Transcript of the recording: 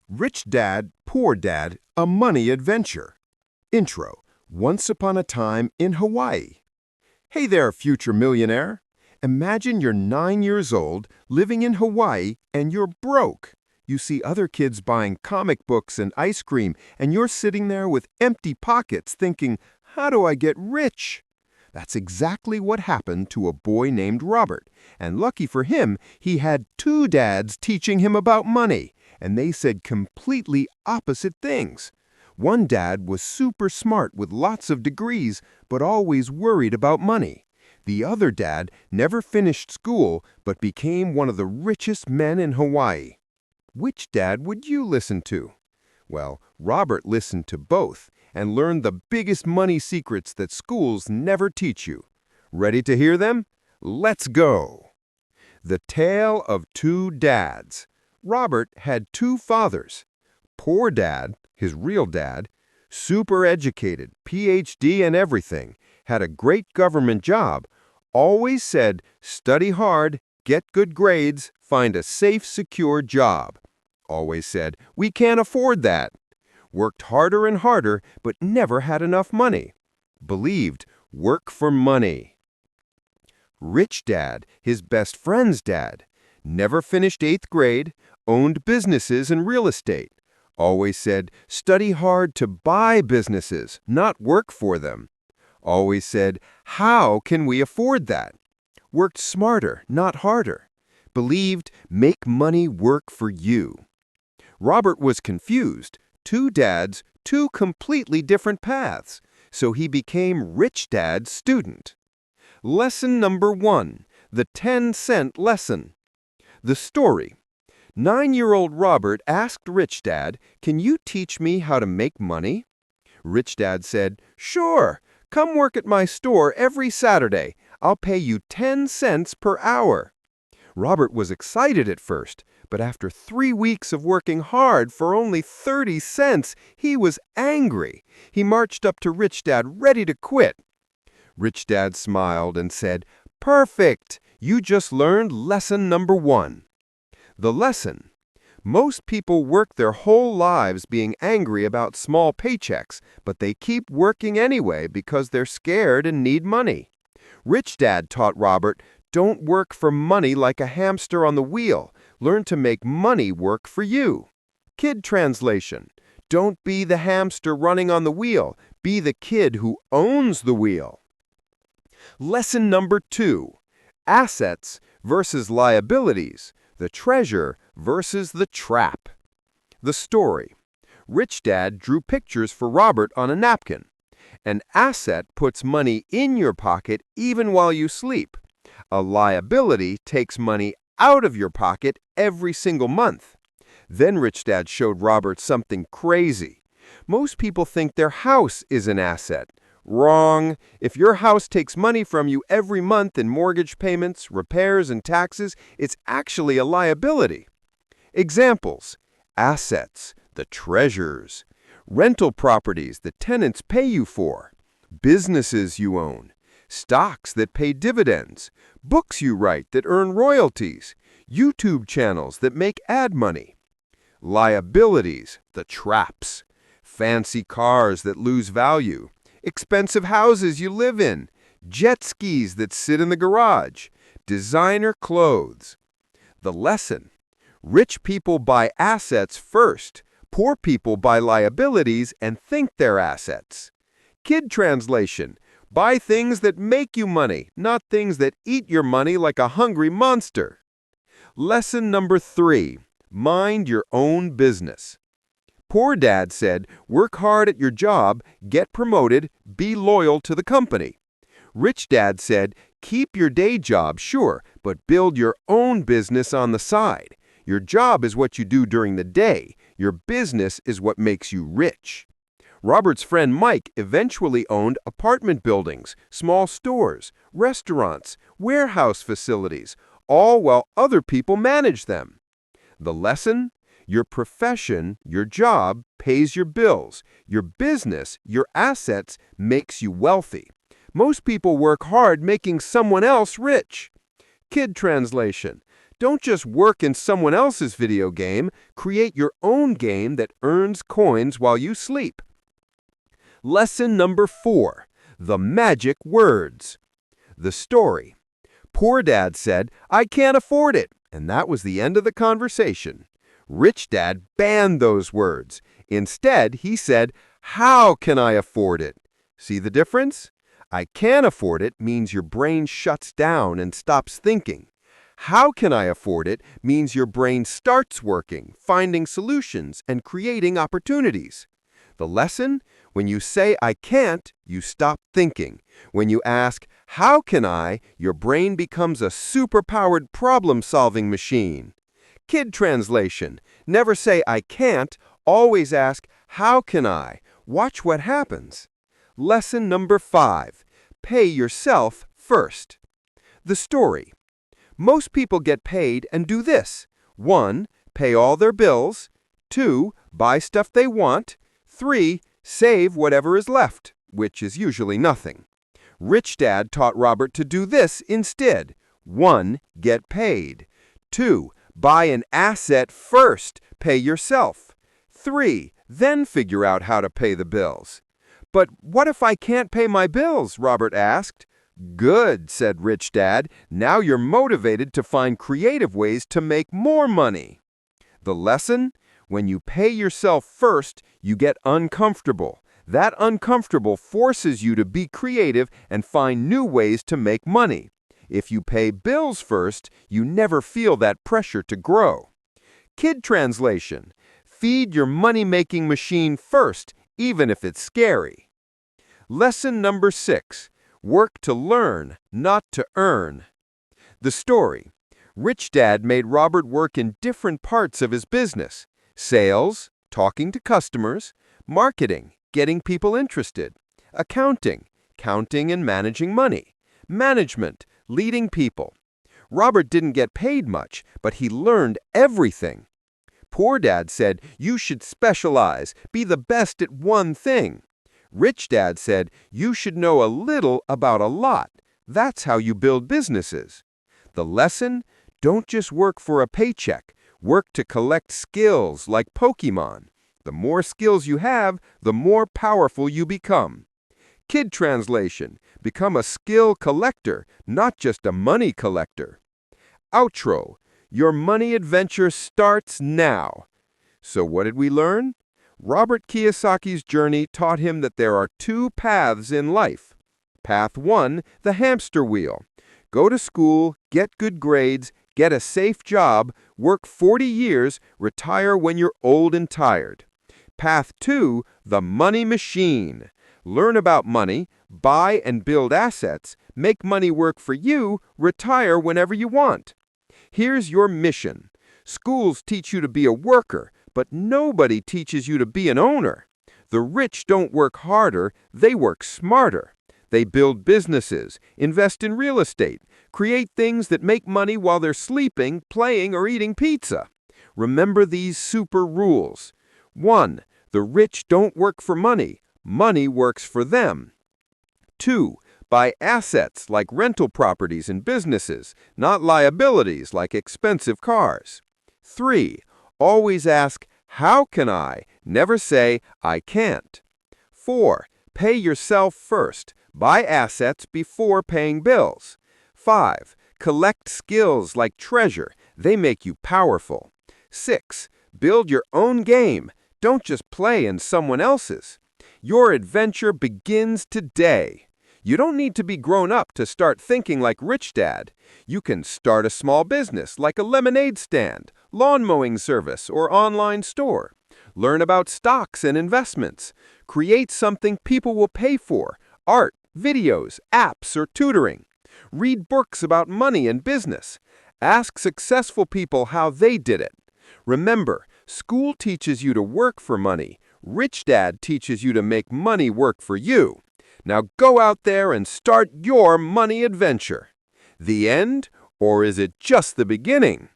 Rich Dad, Poor Dad, A Money Adventure. Intro. Once upon a time in Hawaii. Hey there, future millionaire. Imagine you're 9 years old, living in Hawaii, and you're broke. You see other kids buying comic books and ice cream, and you're sitting there with empty pockets thinking, how do I get rich? That's exactly what happened to a boy named Robert. And lucky for him, he had two dads teaching him about money, and they said completely opposite things. One dad was super smart with lots of degrees, but always worried about money. The other dad never finished school, but became one of the richest men in Hawaii. Which dad would you listen to? Well, Robert listened to both and learned the biggest money secrets that schools never teach you. Ready to hear them? Let's go! The Tale of Two Dads. Robert had two fathers. Poor Dad, his real dad, super educated, PhD and everything, had a great government job, always said, study hard, get good grades, find a safe, secure job. Always said, we can't afford that. Worked harder and harder, but never had enough money. Believed, work for money. Rich Dad, his best friend's dad, never finished 8th grade, owned businesses and real estate. Always said, study hard to buy businesses, not work for them. Always said, how can we afford that? Worked smarter, not harder. Believed, make money work for you. Robert was confused. Two dads, two completely different paths. So he became Rich Dad's student. Lesson number 1, the 10-cent lesson. The story. 9-year-old Robert asked Rich Dad, can you teach me how to make money? Rich Dad said, sure, come work at my store every Saturday. I'll pay you 10 cents per hour. Robert was excited at first, but after 3 weeks of working hard for only 30 cents, he was angry. He marched up to Rich Dad ready to quit. Rich Dad smiled and said, perfect, you just learned lesson number 1. The lesson. Most people work their whole lives being angry about small paychecks, but they keep working anyway because they're scared and need money. Rich Dad taught Robert, don't work for money like a hamster on the wheel. Learn to make money work for you. Kid translation. Don't be the hamster running on the wheel. Be the kid who owns the wheel. Lesson number 2. Assets versus liabilities. The treasure versus the trap. The story. Rich Dad drew pictures for Robert on a napkin. An asset puts money in your pocket even while you sleep. A liability takes money out of your pocket every single month. Then Rich Dad showed Robert something crazy. Most people think their house is an asset. Wrong. If your house takes money from you every month in mortgage payments, repairs, and taxes, it's actually a liability. Examples. Assets, the treasures. Rental properties that tenants pay you for. Businesses you own. Stocks that pay dividends. Books you write that earn royalties. YouTube channels that make ad money. Liabilities, the traps. Fancy cars that lose value. Expensive houses you live in, jet skis that sit in the garage, designer clothes. The lesson. Rich people buy assets first. Poor people buy liabilities and think they're assets. Kid translation. Buy things that make you money, not things that eat your money like a hungry monster. Lesson number 3. Mind your own business. Poor Dad said, work hard at your job, get promoted, be loyal to the company. Rich Dad said, keep your day job, sure, but build your own business on the side. Your job is what you do during the day. Your business is what makes you rich. Robert's friend Mike eventually owned apartment buildings, small stores, restaurants, warehouse facilities, all while other people managed them. The lesson? Your profession, your job, pays your bills. Your business, your assets, makes you wealthy. Most people work hard making someone else rich. Kid translation. Don't just work in someone else's video game, create your own game that earns coins while you sleep. Lesson number 4, the magic words. The story. Poor Dad said, "I can't afford it," and that was the end of the conversation. Rich Dad banned those words. Instead, he said, "How can I afford it?" See the difference? I can't afford it means your brain shuts down and stops thinking. How can I afford it means your brain starts working, finding solutions, and creating opportunities. The lesson? When you say I can't, you stop thinking. When you ask, how can I, your brain becomes a super-powered problem-solving machine. Kid translation. Never say I can't, always ask, how can I? Watch what happens. Lesson number 5. Pay yourself first. The story. Most people get paid and do this. 1. Pay all their bills. 2. Buy stuff they want. 3. Save whatever is left, which is usually nothing. Rich Dad taught Robert to do this instead. 1. Get paid. 2. Buy an asset first. Pay yourself. 3. Then figure out how to pay the bills. But what if I can't pay my bills? Robert asked. Good, said Rich Dad. Now you're motivated to find creative ways to make more money. The lesson? When you pay yourself first, you get uncomfortable. That uncomfortable forces you to be creative and find new ways to make money. If you pay bills first, you never feel that pressure to grow. Kid translation. Feed your money-making machine first, even if it's scary. Lesson number 6. Work to learn, not to earn. The story. Rich Dad made Robert work in different parts of his business. Sales, talking to customers, marketing, getting people interested, accounting, counting and managing money, management, leading people. Robert didn't get paid much, but he learned everything. Poor Dad said, you should specialize, be the best at one thing. Rich Dad said, you should know a little about a lot. That's how you build businesses. The lesson? Don't just work for a paycheck. Work to collect skills like Pokemon. The more skills you have, the more powerful you become. Kid translation. Become a skill collector, not just a money collector. Outro. Your money adventure starts now. So what did we learn? Robert Kiyosaki's journey taught him that there are 2 paths in life. Path 1, the hamster wheel. Go to school, get good grades, get a safe job, work 40 years, retire when you're old and tired. Path 2, the money machine. Learn about money, buy and build assets, make money work for you, retire whenever you want. Here's your mission. Schools teach you to be a worker, but nobody teaches you to be an owner. The rich don't work harder, they work smarter. They build businesses, invest in real estate, create things that make money while they're sleeping, playing, or eating pizza. Remember these super rules. 1. The rich don't work for money. Money works for them. 2. Buy assets like rental properties and businesses, not liabilities like expensive cars. 3. Always ask, how can I? Never say, I can't. 4. Pay yourself first. Buy assets before paying bills. 5. Collect skills like treasure. They make you powerful. 6. Build your own game. Don't just play in someone else's. Your adventure begins today. You don't need to be grown up to start thinking like Rich Dad. You can start a small business like a lemonade stand, lawn mowing service, or online store. Learn about stocks and investments. Create something people will pay for, art, videos, apps, or tutoring. Read books about money and business. Ask successful people how they did it. Remember, school teaches you to work for money. Rich Dad teaches you to make money work for you. Now go out there and start your money adventure. The end? Or is it just the beginning?